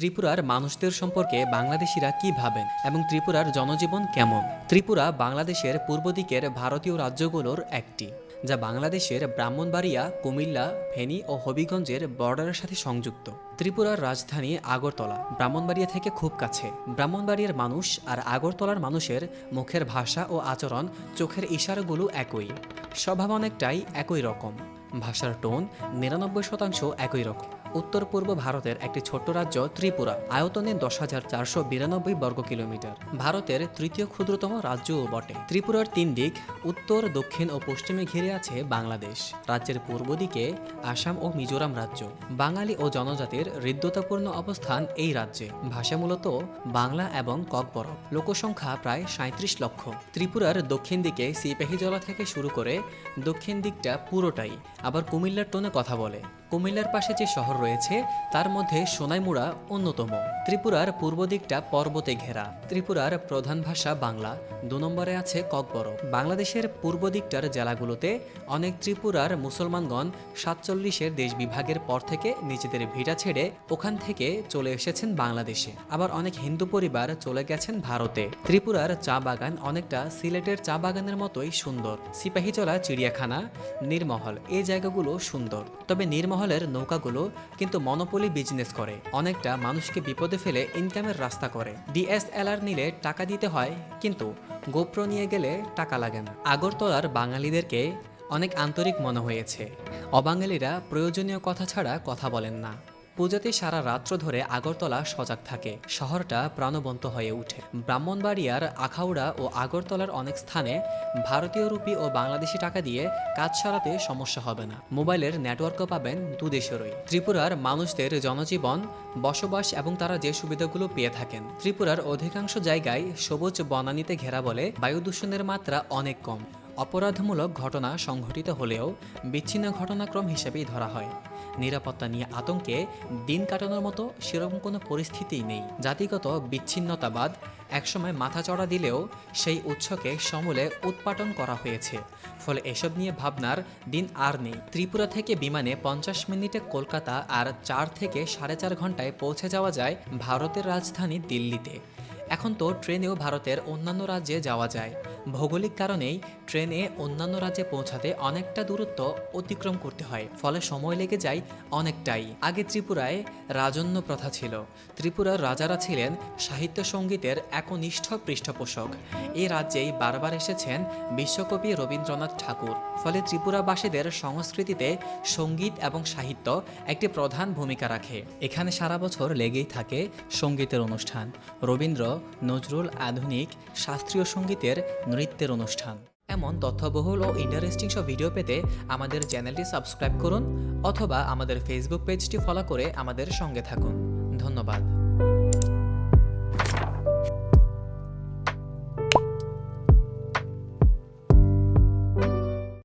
ত্রিপুরার মানুষদের সম্পর্কে বাংলাদেশিরা কি ভাবেন এবং ত্রিপুরার জনজীবন কেমন। ত্রিপুরা বাংলাদেশের পূর্ব দিকের ভারতীয় রাজ্যগুলোর একটি, যা বাংলাদেশের ব্রাহ্মণবাড়িয়া, কুমিল্লা, ফেনী ও হবিগঞ্জের বর্ডারের সাথে সংযুক্ত। ত্রিপুরার রাজধানী আগরতলা ব্রাহ্মণবাড়িয়া থেকে খুব কাছে। ব্রাহ্মণবাড়িয়ার মানুষ আর আগরতলার মানুষের মুখের ভাষা ও আচরণ, চোখের ইশারাগুলো একই, স্বভাব অনেকটাই একই রকম, ভাষার টোন ৯৯% একই রকম। উত্তর পূর্ব ভারতের একটি ছোট্ট রাজ্য ত্রিপুরা, আয়তনে ১০,৪৯২ বর্গ কিলোমিটার, ভারতের তৃতীয় ক্ষুদ্রতম রাজ্যও বটে। ত্রিপুরার ৩ দিক, উত্তর, দক্ষিণ ও পশ্চিমে ঘিরে আছে বাংলাদেশ। রাজ্যের পূর্ব দিকে আসাম ও মিজোরাম রাজ্য। বাঙালি ও জনজাতির হৃদ্যতাপূর্ণ অবস্থান এই রাজ্যে। ভাষা মূলত বাংলা এবং ককবরক। লোকসংখ্যা প্রায় ৩৭ লক্ষ। ত্রিপুরার দক্ষিণ দিকে সিপাহীজলা থেকে শুরু করে দক্ষিণ দিকটা পুরোটাই আবার কুমিল্লার টোনে কথা বলে। কুমিল্লার পাশে যে শহর রয়েছে তার মধ্যে সোনাইমুড়া অন্যতম। ত্রিপুরার পূর্ব দিকটা পর্বতে ঘেরা। ত্রিপুরার প্রধান ভাষা বাংলা, ২ নম্বরে আছে ককবরক। বাংলাদেশের পূর্ব দিকটার জেলাগুলোতে অনেক ত্রিপুরার মুসলমানগণ ৪৭-এর দেশ বিভাগের পর থেকে নিজেদের ভিটা ছেড়ে ওখান থেকে চলে এসেছেন বাংলাদেশে। আবার অনেক হিন্দু পরিবার চলে গেছেন ভারতে। ত্রিপুরার চা বাগান অনেকটা সিলেটের চা বাগানের মতোই সুন্দর। সিপাহীজলা, চিড়িয়াখানা, নীরমহল এই জায়গাগুলো সুন্দর। তবে নীরমহলের নৌকাগুলো কিন্তু মনোপলি বিজনেস করে, অনেকটা মানুষকে বিপদে ফেলে ইনকামের রাস্তা করে। DSLR নিলে টাকা দিতে হয়, কিন্তু গোপ্রো নিয়ে গেলে টাকা লাগে না। আগরতলার বাঙালিদেরকে অনেক আন্তরিক মনে হয়েছে। অবাঙালিরা প্রয়োজনীয় কথা ছাড়া কথা বলেন না। পূজাতে সারা রাত্র ধরে আগরতলা সজাগ থাকে। শহরটা প্রাণবন্ত হয়ে ওঠে। ব্রাহ্মণবাড়িয়ার আখাউড়া ও আগরতলার অনেক স্থানে ভারতীয় রুপি ও বাংলাদেশি টাকা দিয়ে কাজ সারাতে সমস্যা হবে না। মোবাইলের নেটওয়ার্কও পাবেন দুদেশেরই। ত্রিপুরার মানুষদের জনজীবন, বসবাস এবং তারা যে সুবিধাগুলো পেয়ে থাকেন। ত্রিপুরার অধিকাংশ জায়গায় সবুজ বনানীতে ঘেরা বলে বায়ু দূষণের মাত্রা অনেক কম। অপরাধমূলক ঘটনা সংঘটিত হলেও বিচ্ছিন্ন ঘটনাক্রম হিসেবেই ধরা হয়। নিরাপত্তা নিয়ে আতঙ্কে দিন কাটানোর মতো সেরকম কোনো পরিস্থিতিই নেই। জাতিগত বিচ্ছিন্নতাবাদ একসময় মাথা চড়া দিলেও সেই উৎসকে সমূলে উৎপাটন করা হয়েছে। ফলে এসব নিয়ে ভাবনার দিন আর নেই। ত্রিপুরা থেকে বিমানে ৫০ মিনিটে কলকাতা আর ৪ থেকে ৪.৫ ঘন্টায় পৌঁছে যাওয়া যায় ভারতের রাজধানী দিল্লিতে। এখন তো ট্রেনেও ভারতের অন্যান্য রাজ্যে যাওয়া যায়। ভৌগোলিক কারণেই ট্রেনে অন্যান্য রাজ্যে পৌঁছাতে অনেকটা দূরত্ব অতিক্রম করতে হয়, ফলে সময় লেগে যায় অনেকটাই। আগে ত্রিপুরায় রাজন্য প্রথা ছিল। ত্রিপুরার রাজারা ছিলেন সাহিত্য সঙ্গীতের একনিষ্ঠ পৃষ্ঠপোষক। এই রাজ্যেই বারবার এসেছেন বিশ্বকবি রবীন্দ্রনাথ ঠাকুর। ফলে ত্রিপুরাবাসীদের সংস্কৃতিতে সঙ্গীত এবং সাহিত্য একটি প্রধান ভূমিকা রাখে। এখানে সারা বছর লেগেই থাকে সঙ্গীতের অনুষ্ঠান। রবীন্দ্র, নজরুল, আধুনিক, শাস্ত্রীয় সঙ্গীতের, নৃত্যের অনুষ্ঠান। এমন তথ্যবহুল ও ইন্টারেস্টিং সব ভিডিও পেতে আমাদের চ্যানেলটি সাবস্ক্রাইব করুন অথবা আমাদের ফেসবুক পেজটি ফলো করে আমাদের সঙ্গে থাকুন। ধন্যবাদ।